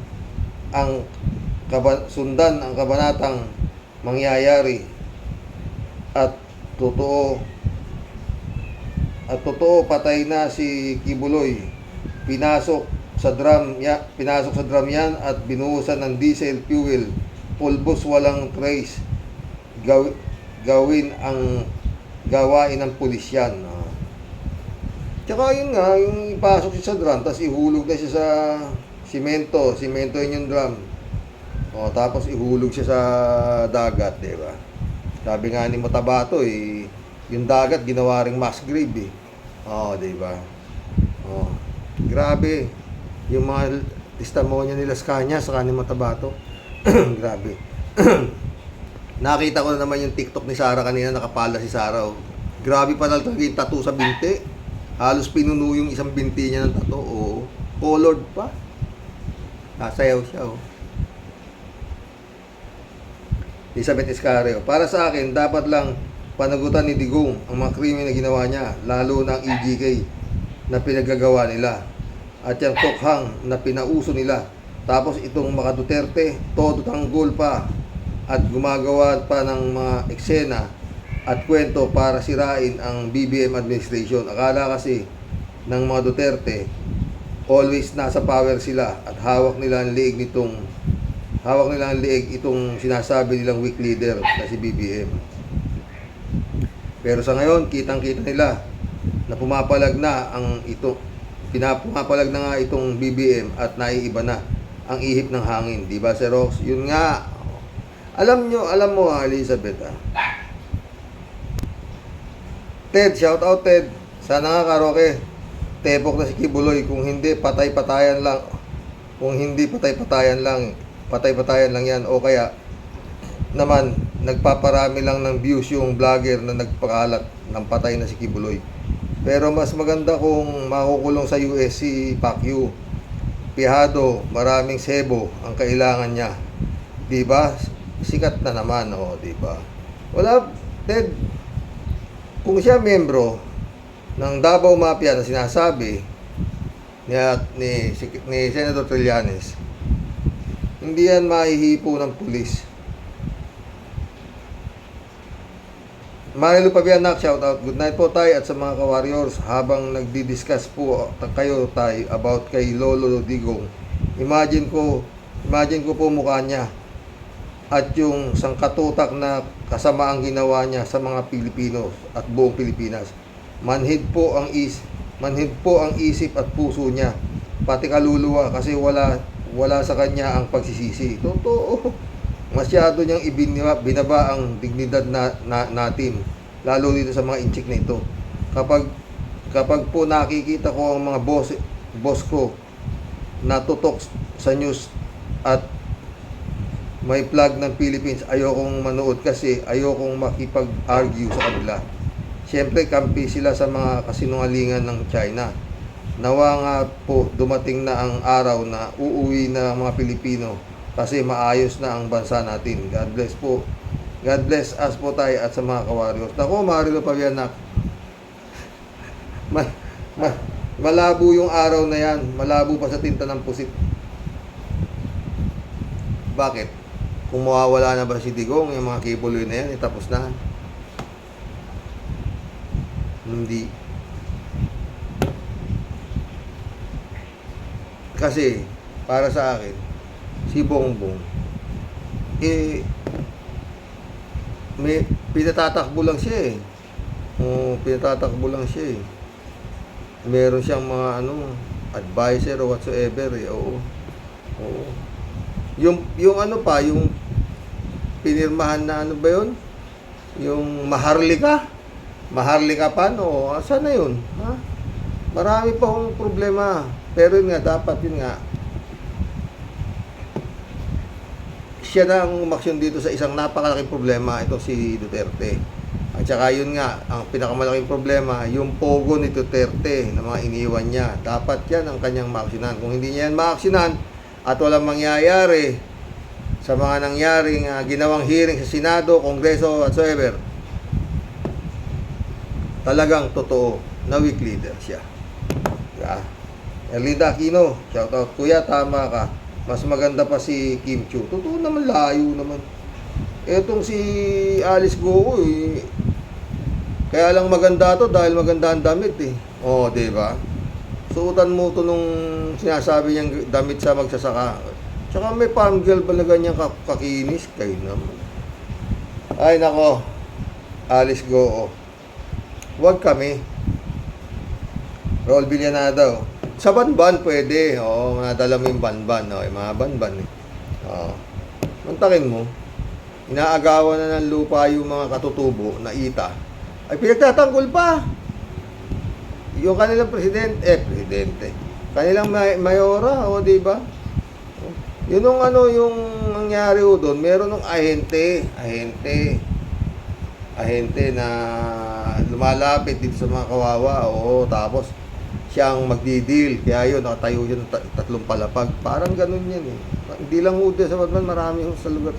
ang kabanatang mangyayari at totoo patay na si Kibuloy. Pinasok sa drum yan at binuhusan ng diesel fuel. Pulbos walang trace. Gawin ang gawain ng pulis yan. Tsaka yun nga, yung ipasok siya sa drum, tapos ihulog na siya sa simento yun yung drum. Tapos ihulog siya sa dagat, di ba? Sabi nga ni Matabato, yung dagat ginawa ring mass grave, di ba? Grabe. Yung mga testimonya nila sa kanya, sa ni Matabato. Grabe. Nakita ko na naman yung TikTok ni Sara kanina, nakapala si Sara. Grabe pa talaga yung tattoo sa binti. Halos pinuno yung isang binti niya ng tattoo. Colored pa. Nasayaw siya. Elizabeth Escareo. Para sa akin, dapat lang panagutan ni Digong ang mga krimen na ginawa niya, lalo na ang EGK na pinagagawa nila. At yung tokhang na pinauso nila. Tapos itong mga Duterte, todo tanggol pa at gumagawa pa ng mga eksena at kwento para sirain ang BBM administration. Akala kasi ng mga Duterte, always nasa power sila at hawak nila ang liig itong sinasabi nilang weak leader na si BBM. Pero sa ngayon, kitang-kita nila na pumapalag na nga itong BBM at naiiba na ang ihip ng hangin, di ba, Sir Rox? Yun nga. Alam mo Elizabeth, Ted, shout out Ted. Sana nga karaoke. Tepok na si Kibuloy, kung hindi patay-patayan lang. Patay-patayan lang yan. O kaya naman nagpaparami lang ng views yung vlogger na nagpakalat ng patay na si Kibuloy. Pero mas maganda kung makukulong sa US si Pacquiao. Pihado, maraming sebo ang kailangan niya. 'Di ba? Sikat na naman, di ba? Wala, Ted. Kung siya membro ng Davao Mafia na sinasabi ni Senator Trillanes, hindi yan mahihipo ng pulis. Marilu Pabianak, shout out. Good night po tayo at sa mga ka-warriors. Habang nagdi-discuss po kayo tayo about kay Lolo Digong, imagine ko po mukha niya at yung sangkatutak na kasama ang ginawa niya sa mga Pilipino at buong Pilipinas. Manhid po ang isip at puso niya, pati kaluluwa, kasi wala sa kanya ang pagsisisi. Totoo. Masyado niyang binaba ang dignidad natin, lalo dito sa mga inchik na ito. Kapag po nakikita ko ang mga boss ko na tutok sa news at may flag ng Philippines, ayokong manood kasi ayokong makipag-argue sa kanila. Siyempre, kampi sila sa mga kasinungalingan ng China. Nawa nga po dumating na ang araw na uuwi na ang mga Pilipino kasi maayos na ang bansa natin. God bless po. God bless us po tayo at sa mga ka-warriors. Naku, Marilo Pabianak. Malabo yung araw na yan. Malabo pa sa tinta ng pusit. Bakit? Kung mawawala na ba si Digong, yung mga Kibuloy na yan, tapos na. Hindi. Kasi, para sa akin, si Bongbong, may pinatatakbo lang siya Meron siyang mga advisor o whatsoever eh. Oo. Oo. Yung ano pa, yung pinirmahan na ano ba yun? Yung Maharlika? Maharlika pa, no? Saan na yun? Ha? Marami pa akong problema. Pero yun nga, dapat yun nga. Siya na ang umaksyon dito sa isang napakalaking problema, ito si Duterte. At saka yun nga, ang pinakamalaking problema, yung pogo ni Duterte na mga iniwan niya. Dapat yan ang kanyang maaksyonan. Kung hindi niya yan maaksyonan at walang mangyayari sa mga nangyaring ginawang hearing sa Senado, Kongreso, whatsoever, talagang totoo na weak leader siya. Yeah. Erlinda Aquino, shout out. Kuya, tama ka. Mas maganda pa si Kim Chiu. Totoo naman, layo naman. Etong si Alice Gogo eh. Kaya lang maganda to dahil maganda ang damit eh. Oh, di ba? Suotan mo to nung sinasabi niyang damit sa magsasaka. Tsaka may farm girl ba na ganyan kakinis? Kayo naman. Ay nako. Alice Gogo. Huwag kami. Raul Villanada. Sa banban pwede. Oo, nadala mo yung banban. O, yung mga banban eh. Oo. Mantakin mo. Inaagawan na ng lupa yung mga katutubo na ita. Ay pinagtatanggol pa. Yung kanilang presidente. Kanilang mayora, o di ba? Yun yung ano, yung nangyari o doon, meron ng ahente na lumalapit dito sa mga kawawa. Oo, tapos siya ang magdi-deal. Kaya yun, nakatayo siya ng tatlong palapag. Parang ganun yan eh. Hindi lang ude sa Batman, marami sa lugar.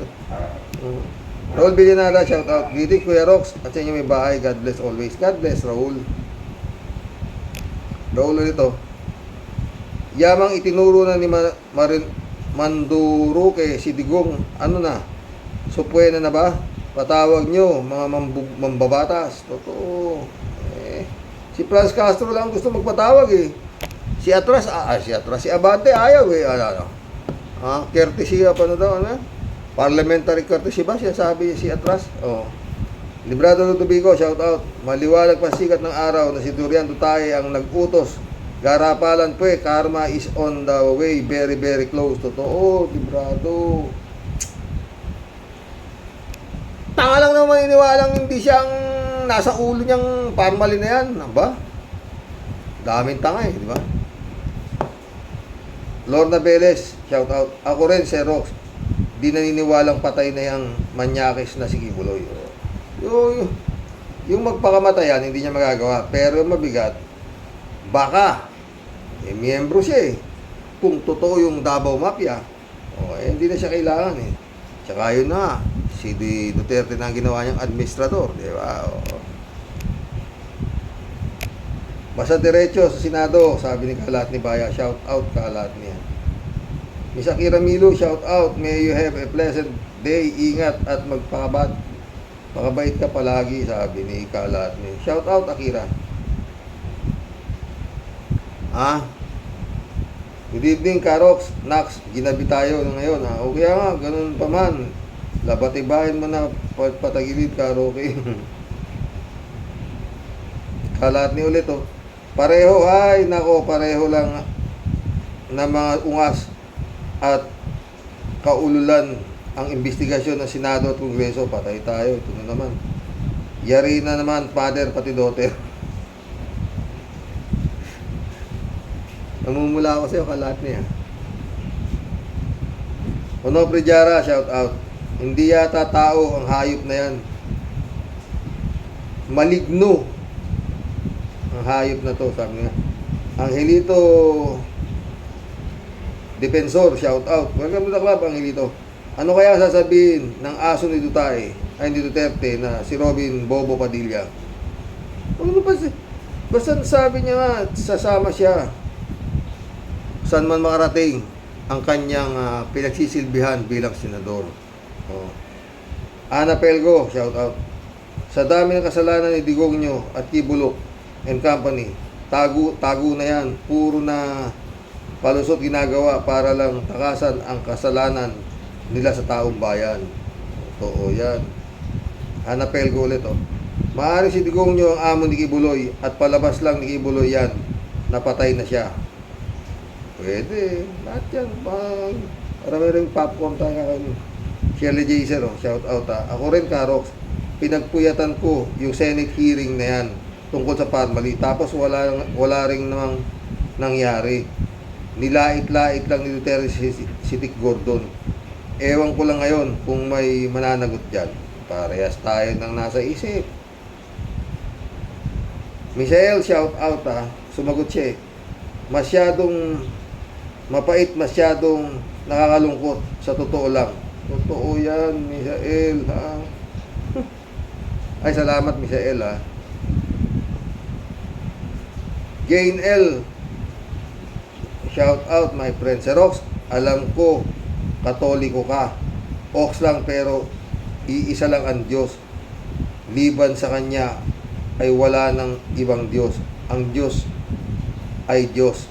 Raul Villanada, shout out. Greetings Kuya Rox at sa inyo may bahay. God bless always. God bless Raul. Raul ulit ito. Yamang itinuro na ni Manduruke si Digong. Ano na? Supwena na ba? Patawag nyo, mga mambabatas. Totoo. Si Franz Castro lang gusto magpatawag eh. Si Abante ayaw eh. Courtesy pa na daw, ano? Parliamentary courtesy ba? Siya sabi si Atras. Oh. Librado Ludovico, shout out. Maliwalag pa sikat ng araw na si Durian Duterte ang nag-utos. Garapalan po karma is on the way. Very, very close. Totoo, Librado. Tanga lang naman iniwalang hindi siyang nasa ulo niyang parmalin na yan. Aba? Daming tanga eh, di ba? Lorna Velez, shout out. Ako rin, Xerox. Di naniniwalang patay na yung manyakis na si Kibuloy. Yung magpakamatayan, hindi niya magagawa. Pero mabigat, baka, miyembro siya eh. Kung totoo yung Davao Mafia, hindi na siya kailangan eh. Tsaka yun na, si Duterte na ang ginawa niyang administrador, di ba? Basta diretso sa Senado, sabi ni Kalat ni Baya, shout out Kalat niya. Miss Akira Milo, shout out. May you have a pleasant day. Ingat at pakabait ka palagi, sabi ni Kalat niya. Shout out Akira. Good evening, Karox. Nax, ginabi tayo ngayon. O kaya nga, ganun pa man. Labatibahin mo na patagilid, Karoke. Kalat ni ulit, oh. Pareho, pareho lang na mga ungas at kaululan ang investigasyon ng Senado at Kongreso. Patay tayo, ito na naman. Yari na naman, father pati daughter. Namumula ako sa'yo, Kalat niya. Ono Prijara, shout out. Hindi yata tao ang hayop na yan. Maligno ang hayop na to, sabi nga. Angelito Defensor, shout out. Welcome to the club, Angelito. Ano kaya sasabihin ng aso ni Duterte na si Robin Bobo Padilla? Ano ba basta sabi niya nga, sasama siya saan man makarating ang kanyang pinagsisilbihan bilang senador. Ana Pelgo, shout out. Sa dami ng kasalanan ni Digong nyo at Kibulok and Company, tago na yan. Puro na palusot ginagawa para lang takasan ang kasalanan nila sa taong bayan. Totoo yan. Ana Pelgo ulit, oh. Maaari si Digong nyo ang amo ni Kibuloy at palabas lang ni Kibuloy yan. Napatay na siya. Pwede. Lahat yan. Marami rin popcorn tayo kakain. Shirley Jaser, shout out ha. Ako rin, Karox. Pinagpuyatan ko yung Senate hearing na yan tungkol sa Parmali. Tapos wala rin namang nangyari. Nilait-lait lang ni Duterte si Dick Gordon. Ewan ko lang ngayon kung may mananagot dyan. Parehas tayo ng nasa isip. Michelle, shout out ha. Sumagot siya eh. Masyadong mapait, masyadong nakakalungkot. Sa totoo lang. Totoo yan, Michelle ha. Ay, salamat Michelle ha. Jane L. Shout out my friend. Sir Rox, alam ko Katoliko ka. Ox lang pero iisa lang ang Diyos. Liban sa Kanya ay wala ng ibang Diyos. Ang Diyos ay Diyos.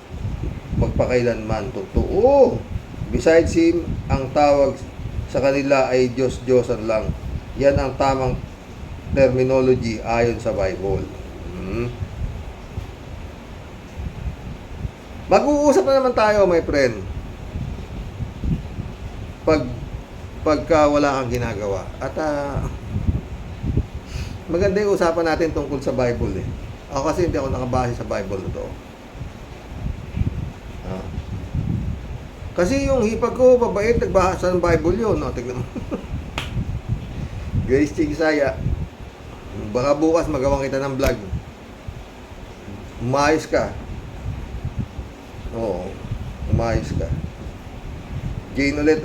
Magpakailanman. Totoo. Besides Him, ang tawag sa kanila ay Diyos-Diyosan lang. Yan ang tamang terminology ayon sa Bible. Mag-uusap na naman tayo, my friend. Pagka wala kang ginagawa. At maganda yung usapan natin tungkol sa Bible eh. Ako kasi hindi ako nakabase sa Bible na to. Kasi yung hipag ko, babait, nagbahasa ng Bible yun. No? Tignan mo. Grace Chigsaya. Baka bukas magawang kita ng vlog. Umayos ka. Oo. Umayos ka. Jane ulit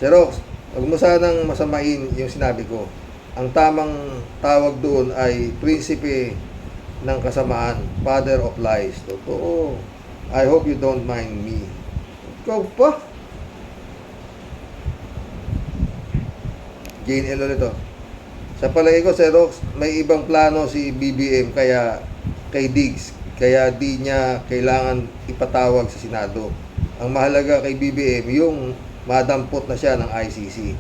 Sir Rox, huwag mo sanang masamain yung sinabi ko. Ang tamang tawag doon ay prinsipe ng kasamaan, father of lies. Totoo. I hope you don't mind me. Ikaw pa. Jane L ulit Sa palagay ko, Sir Rox, may ibang plano si BBM kaya kay Diggs. Kaya di niya kailangan ipatawag sa Senado. Ang mahalaga kay BBM, yung madampot na siya ng ICC.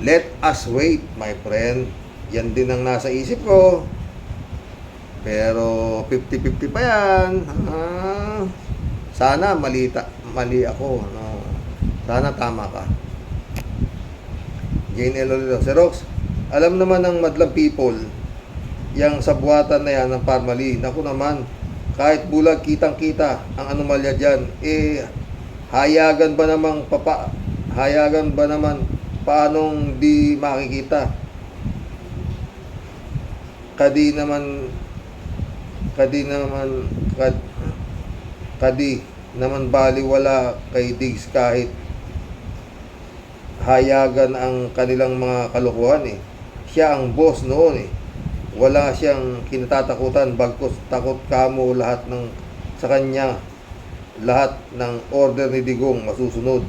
Let us wait, my friend. Yan din ang nasa isip ko. Pero 50-50 pa yan. Sana mali ako. No? Sana tama ka. Jane Elolito. Sir Rox, alam naman ng madlang people, yang sabuatan na yan ng Parmali. Naku naman, kahit bulag kitang-kita ang anomalya dyan, hayagan ba naman paanong di makikita? Kadi naman baliwala kay Diggs kahit hayagan ang kanilang mga kalokohan eh. Siya ang boss noon eh. Wala siyang kinatatakutan bagkus takot kamo lahat ng sa kanya. Lahat ng order ni Digong masusunod.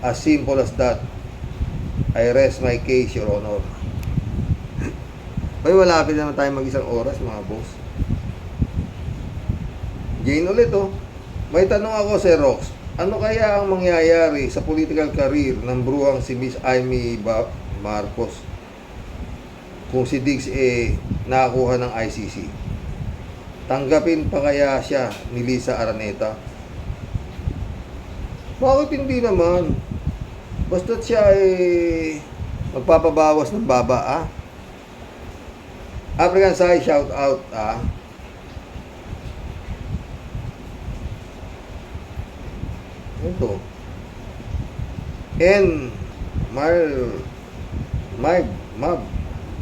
As simple as that. I rest my case, Your Honor. Ay, malapit naman tayo mag-isang oras, mga boss. Jane ulit May tanong ako, Sir Rox. Ano kaya ang mangyayari sa political career ng bruhang si Miss Amy Marcos kung si Diggs nakakuha ng ICC? Tanggapin pa kaya siya ni Lisa Araneta? Bakit hindi naman? Basta't siya magpapabawas ng baba, African Sai, shout out, Ito. Mab.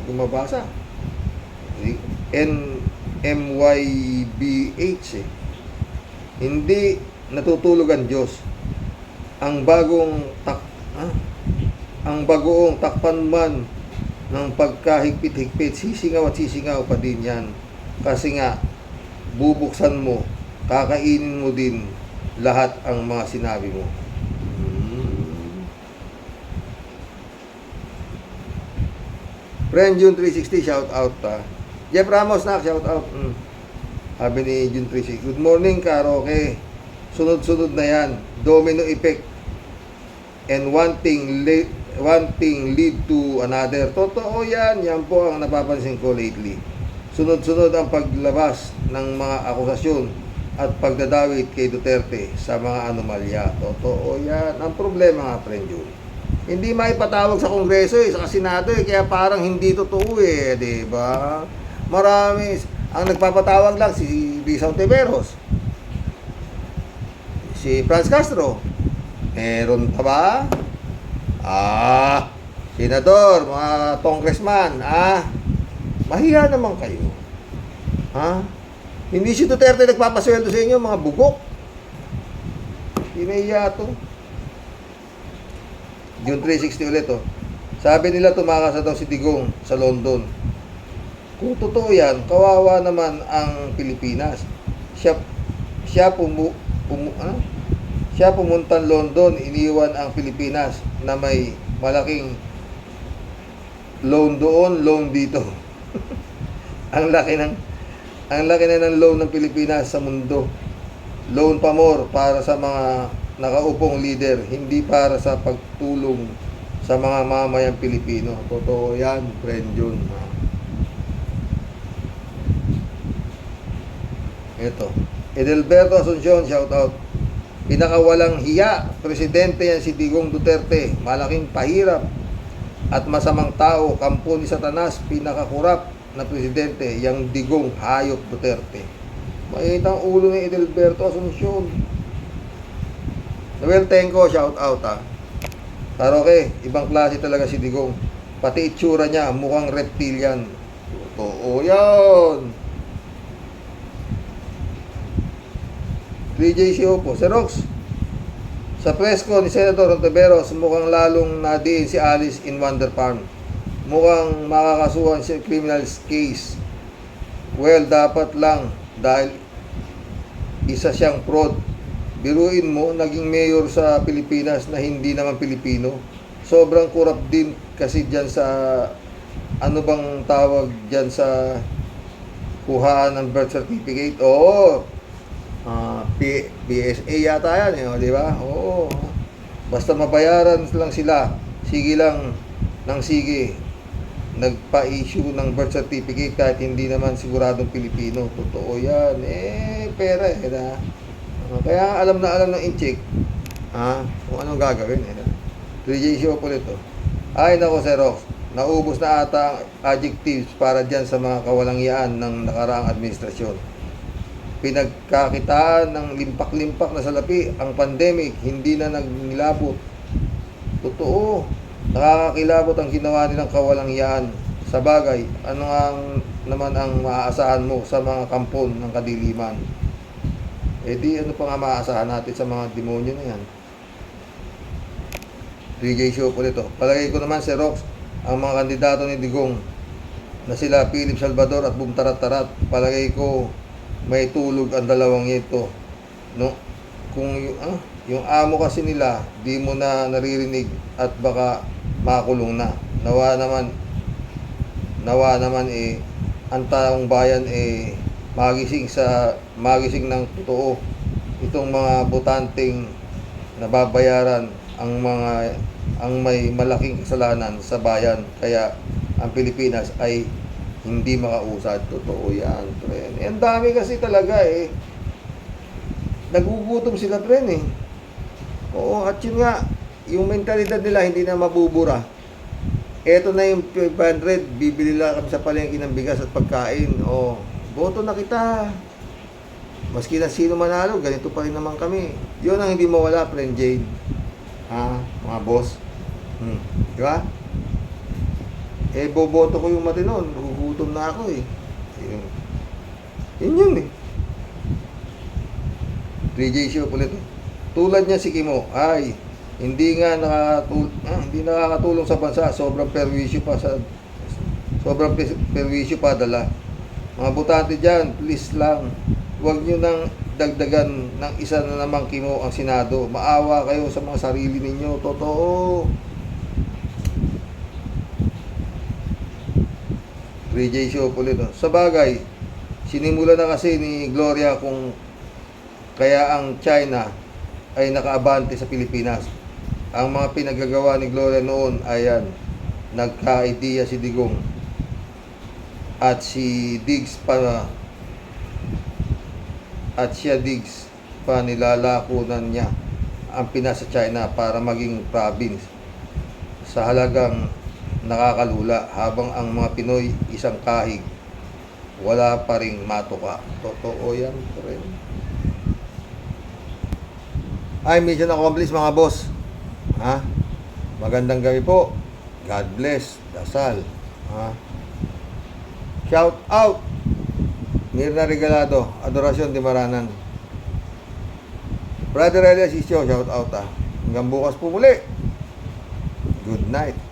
Gumabasa. MYBH Hindi natutulog ang Diyos. Ang bagoong takpan man ng pagkahigpit-higpit, sisingaw at sisingaw pa din yan. Kasi nga, bubuksan mo, kakainin mo din lahat ang mga sinabi mo. Friend June 360, shout out Jeff Ramos na, shout out. Sabi ni June 360, good morning, Karoke. Sunod-sunod na yan. Domino effect. And one thing lead to another. Totoo yan. Yan po ang napapansin ko lately. Sunod-sunod ang paglabas ng mga akusasyon at pagdadawit kay Duterte sa mga anomalya. Totoo yan. Ang problema nga, friend Jun, hindi maipatawag sa Kongreso sa Senado kaya parang hindi totoo di ba? Marami. Ang nagpapatawag lang si Risa Ontiveros, si Franz Castro. Meron pa ba? Senador, mga congressman, mahiya naman kayo. Hindi si Duterte nagpapasweldo sa inyo, mga bugok. Inahiya to. June 360 ulit, Sabi nila tumakas na daw si Digong sa London. Kung totoo yan, kawawa naman ang Pilipinas. Siya pumuntang London, iniwan ang Pilipinas na may malaking loan doon, loan dito. ang laki na ng loan ng Pilipinas sa mundo. Loan pa more para sa mga nakaupong leader, hindi para sa pagtulong sa mga mamayang Pilipino. Totoo yan, friend Jun. Ito. Edelberto Asuncion, shout out. Pinakawalang hiya, presidente yan si Digong Duterte. Malaking pahirap at masamang tao, kampo ni Satanas, pinakakurap na presidente, yang Digong hayop Duterte. Mainit ang ulo ni Edelberto Asuncion. Noel Tenko, shout out Taroke, ibang klase talaga si Digong. Pati itsura niya, mukhang reptilian. Totoo yan. 3JC Opo, Xerox. Sa presko ni Senator Ontiveros, mukhang lalong nadiin si Alice in Wonder Farm. Mukhang makakasuhan siya criminal case. Well, dapat lang dahil isa siyang fraud. Biruin mo, naging mayor sa Pilipinas na hindi naman Pilipino. Sobrang kurap din kasi dyan sa, ano bang tawag dyan sa kuhaan ng birth certificate? Oo, BSA yata yan, di ba? Oo. Basta mabayaran lang sila, sige lang ng sige, nagpa-issue ng birth certificate kahit hindi naman siguradong Pilipino. Totoo yan. Pera na. Kaya alam ng incheck kung anong gagawin. 3JC po nito. Ay nako, Xerox, naubos na ata ang adjectives para dyan sa mga kawalangyaan ng nakaraang administrasyon. Pinagkakitaan ng limpak-limpak na salapi ang pandemic, hindi na nagnilabot. Totoo, nakakakilabot ang ginawa nilang kawalangyaan. Sa bagay, ano naman ang maaasahan mo sa mga kampon ng kadiliman? Di ano pa nga maaasahan natin sa mga demonyo na yan? 3J show po nito. Palagay ko naman, Xerox, ang mga kandidato ni Digong na sila Philip Salvador at Bumtarat-Tarat, palagay ko may tulog ang dalawang ito. No? Kung yung amo kasi nila, di mo na naririnig at baka makulong na. Nawa naman ang taong bayan magising ng totoo. Itong mga botanteng nababayaran ang may malaking kasalanan sa bayan, kaya ang Pilipinas ay hindi makausad. Totoo yan, tren. Ang dami kasi talaga nagugutom sila, tren Oo, at yun nga, yung mentalidad nila hindi na mabubura. Eto na yung 500, bibili lang kami sa palengke ng bigas at pagkain. Boto na kita. Maski na sino manalo, ganito pa rin naman kami. Yun ang hindi mawala, friend Jane. Mga boss. Di ba? Boboto ko yung matinoon. Gugutom na ako Yun 3J show ulit. Tulad niya si Kimo, hindi nakakatulong sa bansa. Sobrang perwisyo pa dala. Mga butante dyan, please lang, huwag nyo nang dagdagan ng isa na namang Kimo ang Senado. Maawa kayo sa mga sarili ninyo. Totoo. 3J show ulit. Sa bagay, sinimula na kasi ni Gloria kung kaya ang China ay nakaabante sa Pilipinas. Ang mga pinagagawa ni Gloria noon, nagka-idea si Digong at si Diggs para at siya digs pa nilalakunan niya ang Pinas sa China para maging province sa halagang nakakalula, habang ang mga Pinoy isang kahig, wala pa ring matuka. Totoo yan, friend. Ay, mission accomplished mga boss. Ha? Magandang gabi po. God bless. Dasal. Ha? Shout out. Mirna Regalado. Adorasyon Dimaranan. Brother Elias Isyo, shout out ha. Hanggang bukas po muli. Good night.